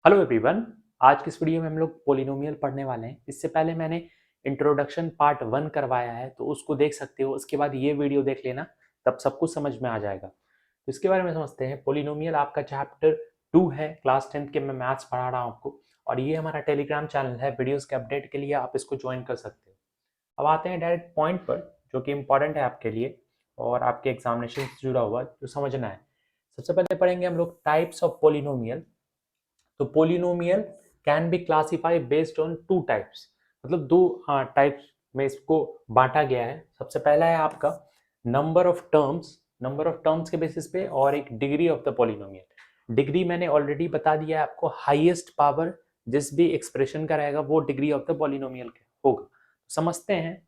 Hello everyone. आज की इस वीडियो में हम लोग पोलिनोमियल पढ़ने वाले हैं। इससे पहले मैंने इंट्रोडक्शन पार्ट 1 करवाया है, तो उसको देख सकते हो। उसके बाद ये वीडियो देख लेना, तब सब कुछ समझ में आ जाएगा। तो इसके बारे में समझते हैं। पोलिनोमियल आपका चैप्टर 2 है। क्लास 10 के मैं मैथ्स पढ़ा रहा हूँ आपको, और ये हमारा टेलीग्राम चैनल है। वीडियोज़ के अपडेट के लिए आप इसको ज्वाइन कर सकते हो। अब आते हैं डायरेक्ट पॉइंट पर, जो कि इंपॉर्टेंट है आपके लिए और आपके एग्जामिनेशन से जुड़ा हुआ, जो समझना है। सबसे पहले पढ़ेंगे हम लोग टाइप्स ऑफ पोलिनोमियल। तो polynomial can be classify based on two types, मतलब दो टाइप्स में इसको बांटा गया है। सबसे पहला है आपका नंबर ऑफ टर्म्स के बेसिस पे, और एक degree of the polynomial. Degree मैंने ऑलरेडी बता दिया है आपको। हाईएस्ट पावर जिस भी एक्सप्रेशन का रहेगा वो डिग्री ऑफ द पोलिनोमियल होगा। समझते हैं,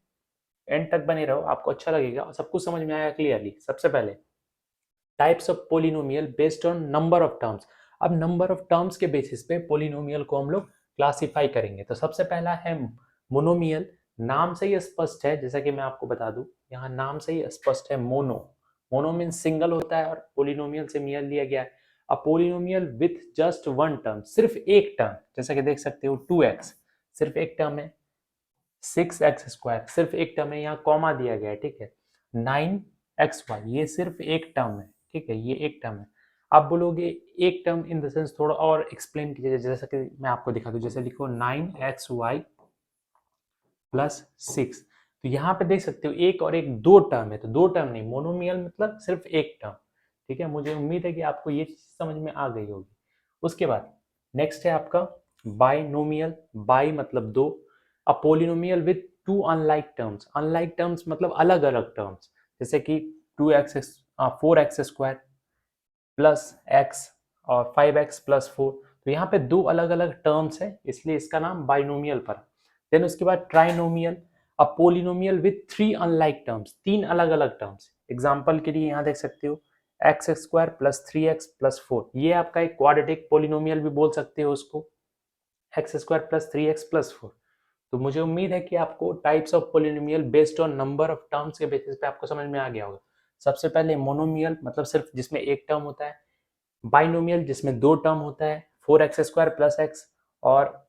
एंड तक बने रहो, आपको अच्छा लगेगा और सब कुछ समझ में आएगा क्लियरली। सबसे पहले types of polynomial based on number of terms. अब नंबर ऑफ टर्म्स के बेसिस पे पोलिनोमियल को हम लोग क्लासिफाई करेंगे। तो सबसे पहला है मोनोमियल। नाम से ही स्पष्ट है, जैसा कि मैं आपको बता दूं, यहाँ नाम से ही स्पष्ट है। मोनो मीन सिंगल होता है, और पोलिनोमियल से मियल लिया गया है। A polynomial with just one term, सिर्फ एक टर्म, जैसा कि देख सकते हो 2x सिर्फ एक टर्म है। 6x² सिर्फ एक टर्म है, यहाँ कॉमा दिया गया है, ठीक है। 9xy ये सिर्फ एक टर्म है, ठीक है, ये एक टर्म है। आप बोलोगे एक टर्म इन द सेंस, थोड़ा और एक्सप्लेन कीजिए। जैसा कि मैं आपको दिखा दूं, जैसे लिखो 9xy प्लस 6। तो यहाँ पे देख सकते हो एक और एक दो टर्म है, तो दो टर्म नहीं, मोनोमियल मतलब सिर्फ एक टर्म, ठीक है। मुझे उम्मीद है कि आपको ये चीज समझ में आ गई होगी। उसके बाद नेक्स्ट है आपका बाइनोमियल। बाई मतलब दो। A polynomial with two unlike terms. Unlike terms मतलब अलग अलग टर्म्स, जैसे कि 4x² प्लस एक्स और 5x प्लस 4। तो यहाँ पे दो अलग अलग टर्म्स है, इसलिए इसका नाम बाइनोमियल पड़ा। देन उसके बाद trinomial. A polynomial with three unlike terms, तीन अलग अलग टर्म्स। एग्जाम्पल के लिए यहाँ देख सकते हो x² प्लस 3x प्लस 4, ये आपका एक क्वाड्रेटिक पोलिनोमियल भी बोल सकते हो उसको, x² प्लस 3x प्लस 4। तो मुझे उम्मीद है कि आपको types of polynomial based on number of terms के बेसिस पे आपको समझ में आ गया होगा। सबसे पहले मोनोमियल मतलब सिर्फ जिसमें एक टर्म होता है। बाइनोमियल जिसमें दो टर्म होता है, 4x² प्लस एक्स, और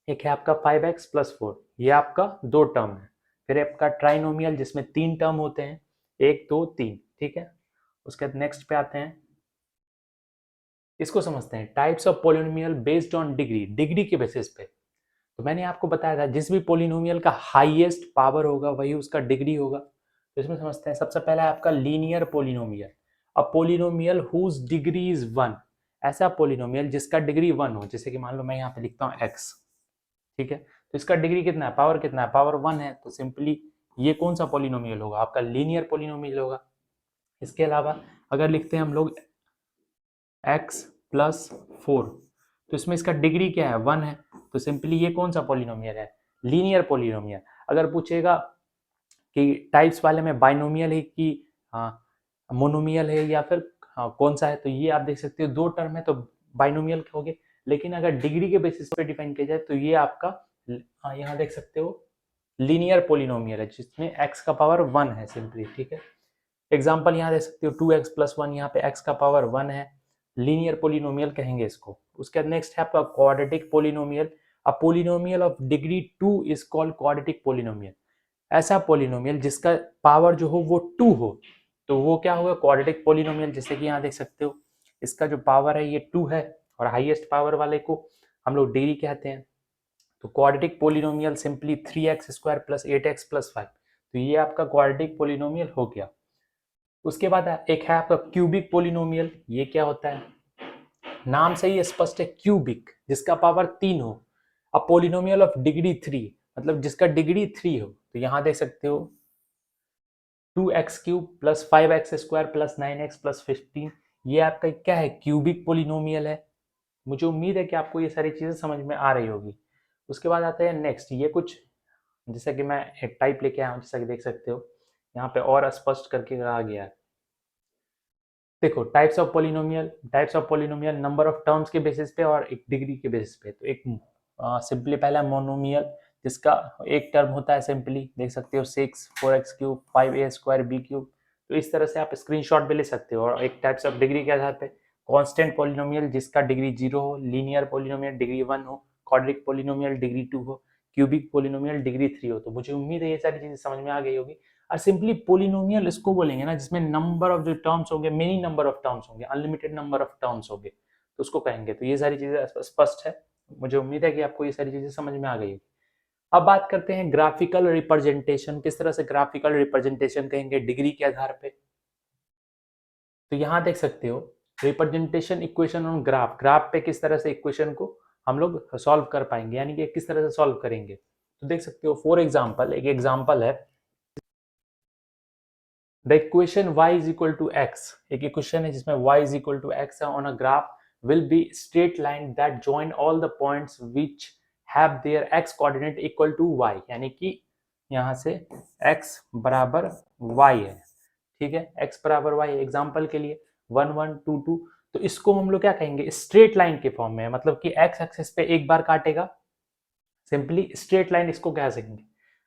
एक है आपका 5x प्लस 4, ये आपका दो टर्म है। फिर आपका ट्राइनोमियल जिसमें तीन टर्म होते हैं, एक दो तीन, ठीक है। उसके बाद नेक्स्ट पे आते हैं, इसको समझते हैं types of polynomial based on degree, degree के बेसिस पे। तो मैंने आपको बताया था जिस भी पोलिनोमियल का हाईएस्ट पावर होगा वही उसका डिग्री होगा। तो इसमें समझते हैं, सबसे पहला है आपका linear polynomial. A polynomial whose degree is 1। ऐसा पोलिनोमियल जिसका डिग्री 1 हो, जैसे कि मान लो मैं यहाँ पे लिखता हूँ x, ठीक है। तो इसका डिग्री कितना है, पावर कितना है, पावर 1 है। तो सिंपली ये कौन सा पोलिनोमियल होगा, आपका लीनियर पोलिनोमियल होगा। इसके अलावा अगर लिखते हैं हम लोग x प्लस 4, तो इसमें इसका डिग्री क्या है, 1 है। तो सिंपली ये कौन सा पोलिनोमियल है, लीनियर पोलिनोमियल। अगर पूछेगा कि टाइप्स वाले में बाइनोमियल है कि मोनोमियल है या फिर कौन सा है, तो ये आप देख सकते हो दो टर्म है तो बाइनोमियल हो गए। लेकिन अगर डिग्री के बेसिस पे डिफाइन किया जाए तो ये आपका यहाँ देख सकते हो लीनियर पोलिनोमियल है, जिसमें x का पावर 1 है सिंपली, ठीक है। एग्जाम्पल यहाँ देख सकते हो 2x प्लस 1, यहाँ पे x का पावर 1 है, लीनियर पोलिनोमियल कहेंगे इसको। उसके बाद नेक्स्ट है आपका quadratic polynomial. A polynomial of degree 2 is called quadratic polynomial. ऐसा पोलिनोमियल जिसका पावर जो हो वो 2 हो, तो वो क्या होगा, क्वाड्रेटिक पोलिनोमियल। जैसे कि यहाँ देख सकते हो इसका जो पावर है ये 2 है, और हाईएस्ट पावर वाले को हम लोग डिग्री कहते हैं। तो quadratic polynomial simply 3x² plus 8x plus 5। तो ये आपका क्वाड्रेटिक पोलिनोमियल हो गया। उसके बाद एक है आपका क्यूबिक पोलिनोमियल। ये क्या होता है, नाम से ही स्पष्ट है, क्यूबिक जिसका पावर 3 हो। अ पोलिनोमियल ऑफ डिग्री 3 मतलब जिसका डिग्री 3 हो। तो यहाँ देख सकते हो 2x³ plus 5x² plus 9x plus 15, ये आपका क्या है, क्यूबिक पोलिनोमियल है। मुझे उम्मीद है कि आपको ये सारी चीजें समझ में आ रही होगी। उसके बाद आता है नेक्स्ट, ये कुछ जैसा कि मैं एक टाइप लेके आया हूँ, जैसा कि देख सकते हो यहाँ पे और स्पष्ट करके कहा गया है। देखो types of polynomial number of terms के बेसिस पे और एक डिग्री के बेसिस पे। तो एक सिंपली पहला मोनोमियल जिसका एक टर्म होता है, सिंपली देख सकते हो 6 4x³ 5a² b³। तो इस तरह से आप स्क्रीनशॉट भी ले सकते हो, और एक टाइप्स ऑफ डिग्री के आधार पे कांस्टेंट पॉलिनोमियल जिसका डिग्री 0 हो, लीनियर पॉलिनोमियल डिग्री 1 हो, क्वाड्रिक पॉलिनोमियल डिग्री 2 हो, क्यूबिक पॉलिनोमियल डिग्री 3 हो। तो मुझे उम्मीद है ये सारी चीजें समझ में आ गई होगी। और सिंपली पॉलिनोमियल इसको बोलेंगे ना जिसमें नंबर ऑफ जो टर्म्स होंगे, मेनी नंबर ऑफ टर्म्स होंगे, अनलिमिटेड नंबर ऑफ टर्म्स होंगे, तो उसको कहेंगे। तो ये सारी चीजें स्पष्ट है, मुझे उम्मीद है कि आपको ये सारी चीजें समझ में आ गई होगी। अब बात करते हैं ग्राफिकल रिप्रेजेंटेशन, किस तरह से ग्राफिकल रिप्रेजेंटेशन कहेंगे डिग्री के आधार पे। तो यहां देख सकते हो representation equation on graph, graph पे किस तरह से इक्वेशन को हम लोग सॉल्व कर पाएंगे, यानी कि किस तरह से सॉल्व करेंगे। तो देख सकते हो फॉर एग्जांपल, एक एग्जांपल है the equation y is equal to x, एक इक्वेशन है जिसमें y is equal to x है on a graph will be straight line that join all the points which have their x coordinate equal to y, यानी कि यहां से x बराबर y है, ठीक है, x बराबर y एग्जांपल के लिए 1 1 2 2। तो इसको हम लोग क्या कहेंगे, स्ट्रेट लाइन के फॉर्म में, मतलब कि x एक्सिस पे एक बार काटेगा, सिंपली स्ट्रेट लाइन इसको कह सकेंगे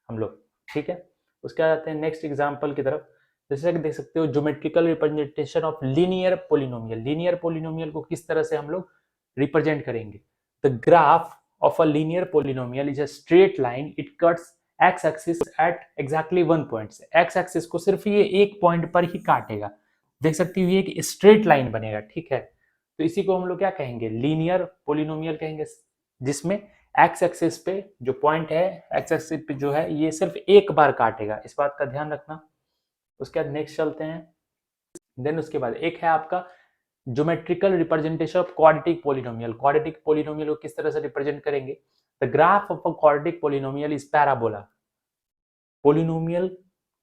हम लोग, ठीक है। उसके बाद आते हैं नेक्स्ट एग्जांपल की तरफ। जैसे कि देख सकते हो geometrical representation of linear polynomial, linear polynomial को किस तरह से हम लोग रिप्रेजेंट करेंगे। The graph of a linear polynomial is a straight line, it cuts x axis at exactly 1 point, x axis को सिर्फ ये एक पॉइंट पर ही काटेगा, देख सकते हो ये एक स्ट्रेट लाइन बनेगा, ठीक है। तो इसी को हम लोग क्या कहेंगे, लीनियर पोलिनोमियल कहेंगे, जिसमें एक्स एक्सिस पे जो पॉइंट है, एक्स एक्सिस पे जो है ये सिर्फ एक बार काटेगा, इस बात का ध्यान रखना। उसके बाद नेक्स्ट चलते हैं, देन उसके बाद एक है आपका geometrical representation of quadratic polynomial, quadratic polynomial को किस तरह से रिप्रेजेंट करेंगे। The graph of a quadratic polynomial is parabola, polynomial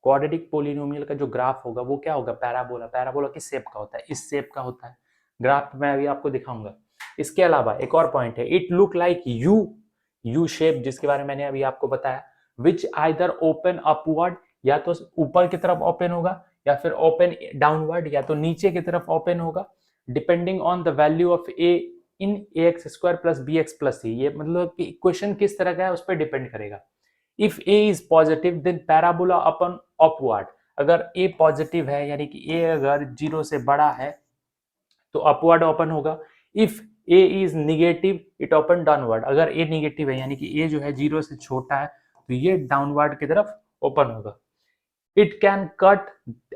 quadratic polynomial का जो ग्राफ होगा वो क्या होगा, पैराबोला, पैराबोला किस शेप का होता है, इस शेप का होता है, ग्राफ मैं अभी आपको दिखाऊंगा। इसके अलावा एक और पॉइंट है, it look like U shape, जिसके बारे में मैंने अभी आपको बताया, विच आइदर ओपन अपवर्ड, या तो ऊपर की तरफ ओपन होगा, या फिर ओपन डाउनवर्ड, या तो नीचे की तरफ ओपन होगा, depending on the value of a in ax square plus b x plus c, ये मतलब कि इक्वेशन किस तरह का है उस पर डिपेंड करेगा। If a is positive then parabola open upward, अगर a पॉजिटिव है यानी कि a अगर 0 से बड़ा है तो अपवर्ड ओपन होगा, if a is negative it open downward, अगर a निगेटिव है यानी कि a जो है 0 से छोटा है तो ये डाउनवर्ड की तरफ ओपन होगा। It can cut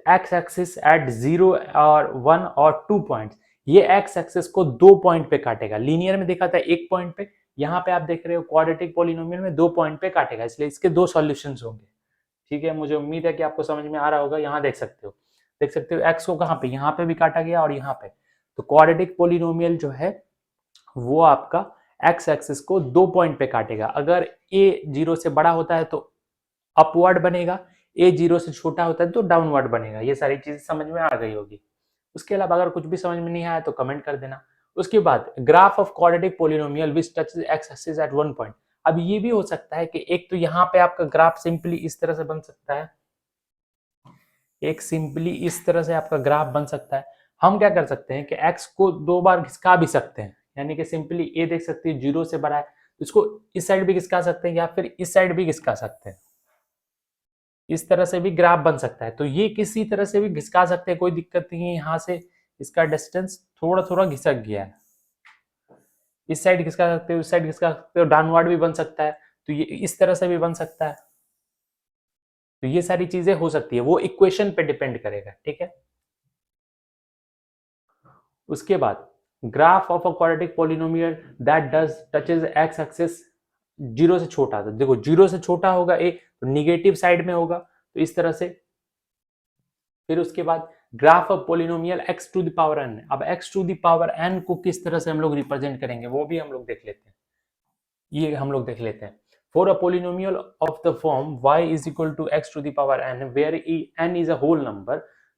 x axis at 0 और 1 और 2 पॉइंट्स, ये एक्स एक्सिस को 2 पॉइंट पे काटेगा, लीनियर में देखा था 1 पॉइंट पे, यहाँ पे आप देख रहे हो क्वाड्रेटिक पॉलिनोमियल में 2 पॉइंट पे काटेगा, इसलिए इसके 2 सॉल्यूशंस होंगे, ठीक है। मुझे उम्मीद है कि आपको समझ में आ रहा होगा। यहाँ देख सकते हो एक्स को कहाँ पे, यहाँ पे भी काटा गया और यहाँ पे, तो क्वाड्रेटिक पॉलिनोमियल जो है वो आपका एक्स एक्सिस को 2 पॉइंट पे काटेगा, अगर ए 0 से बड़ा होता है तो अपवर्ड बनेगा, ए 0 से छोटा होता है तो डाउनवर्ड बनेगा। ये सारी चीजें समझ में आ गई होगी। उसके अलावा अगर कुछ भी समझ में नहीं आया तो कमेंट कर देना। उसके बाद graph of quadratic polynomial which touches x axis at 1 point, अब ये भी हो सकता है कि एक तो यहाँ पे आपका ग्राफ सिंपली इस तरह से बन सकता है, एक सिंपली इस तरह से आपका ग्राफ बन सकता है। हम क्या कर सकते हैं कि x को 2 बार घिसका भी सकते हैं, यानी कि सिंपली a देख सकते हैं 0 से बड़ा है तो इसको इस साइड भी घिसका सकते हैं या फिर इस साइड भी घिसका सकते हैं, इस तरह से भी ग्राफ बन सकता है। तो ये किसी तरह से भी घिसका सकते हैं, कोई दिक्कत नहीं है। यहाँ से इसका डिस्टेंस थोड़ा थोड़ा घिसक गया है, इस साइड घिसका सकते हो, इस साइड घिसका सकते हो, डाउनवर्ड भी बन सकता है, तो ये इस तरह से भी बन सकता है। तो ये सारी चीजें हो सकती है, वो इक्वेशन पे डिपेंड करेगा, ठीक है। उसके बाद graph of a quadratic polynomial that does touches x axis 0 से छोटा, तो देखो 0 से छोटा होगा ए तो निगेटिव साइड में होगा, तो इस तरह से। फिर उसके बाद graph of polynomial x to the power n, अब x to the power n को किस तरह से हम लोग रिप्रेजेंट करेंगे वो भी हम लोग देख लेते हैं, ये हम लोग देख लेते हैं। For a polynomial of the form y is equal to x to the power n where n is a whole number,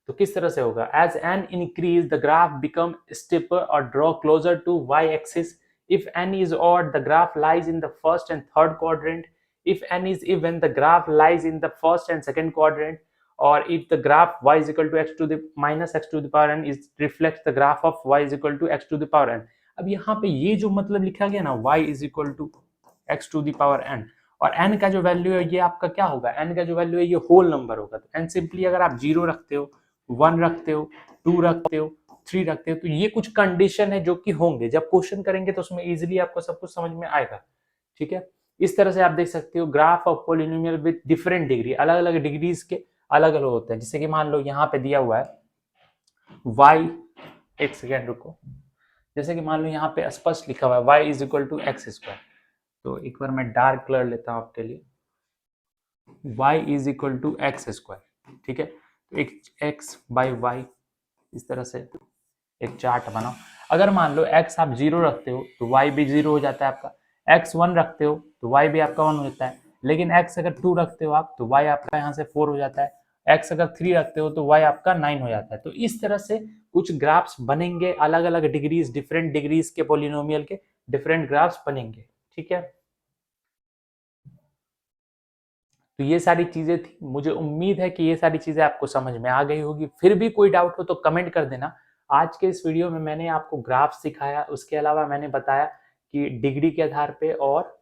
तो किस तरह से होगा, as n increase the graph become steeper और draw closer to y axis, if n is odd the graph lies in the first and third quadrant, if n is even the graph lies in the first and second quadrant, or if the graph y is equal to x to the minus x to the power n is reflects the graph of y is equal to x to the power n। अब यहाँ पे ये जो मतलब लिखा गया ना y is equal to x to the power n, और n का जो वैल्यू है ये आपका क्या होगा, n का जो वैल्यू है ये होल नंबर होगा, तो n सिंपली अगर आप 0 रखते हो, 1 रखते हो, 2 रखते हो, 3 रखते हो, तो ये कुछ कंडीशन है जो कि होंगे, जब क्वेश्चन करेंगे तो उसमें इजीली आपको सब कुछ समझ में आएगा। ठीक है, इस तरह से आप देख सकते हो graph of polynomial with different degree, अलग अलग डिग्रीज के अलग अलग होते हैं। जैसे कि मान लो यहाँ पे दिया हुआ है y, एक सेकेंड रुको, जैसे कि मान लो यहाँ पे स्पष्ट लिखा हुआ है y is equal to x square, तो एक बार मैं डार्क कलर लेता हूँ आपके लिए, y is equal to x square. ठीक है, तो एक x बाई वाई इस तरह से एक चार्ट बनाओ। अगर मान लो x आप 0 रखते हो तो y भी 0 हो जाता है आपका, x 1 रखते हो तो y भी आपका 1 हो जाता है, लेकिन x अगर 2 रखते हो आप तो y आपका यहाँ से 4 हो जाता है, x अगर 3 रखते हो तो y आपका 9 हो जाता है। तो इस तरह से कुछ ग्राफ्स बनेंगे, अलग अलग डिग्रीज, डिफरेंट डिग्रीज के पॉलिनोमियल के डिफरेंट ग्राफ्स बनेंगे। ठीक है, तो ये सारी चीजें थी, मुझे उम्मीद है कि ये सारी चीजें आपको समझ में आ गई होगी। फिर भी कोई डाउट हो तो कमेंट कर देना। आज के इस वीडियो में मैंने आपको ग्राफ सिखाया, उसके अलावा मैंने बताया कि डिग्री के आधार पे और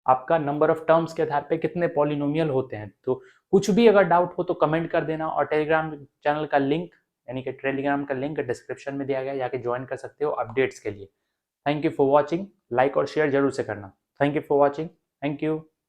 आपका नंबर ऑफ टर्म्स के आधार पे कितने पॉलिनोमियल होते हैं। तो कुछ भी अगर डाउट हो तो कमेंट कर देना, और टेलीग्राम चैनल का लिंक, यानी कि टेलीग्राम का लिंक डिस्क्रिप्शन में दिया गया है, जाके ज्वाइन कर सकते हो अपडेट्स के लिए। Thank you for watching, like और शेयर जरूर से करना। Thank you for watching, thank you.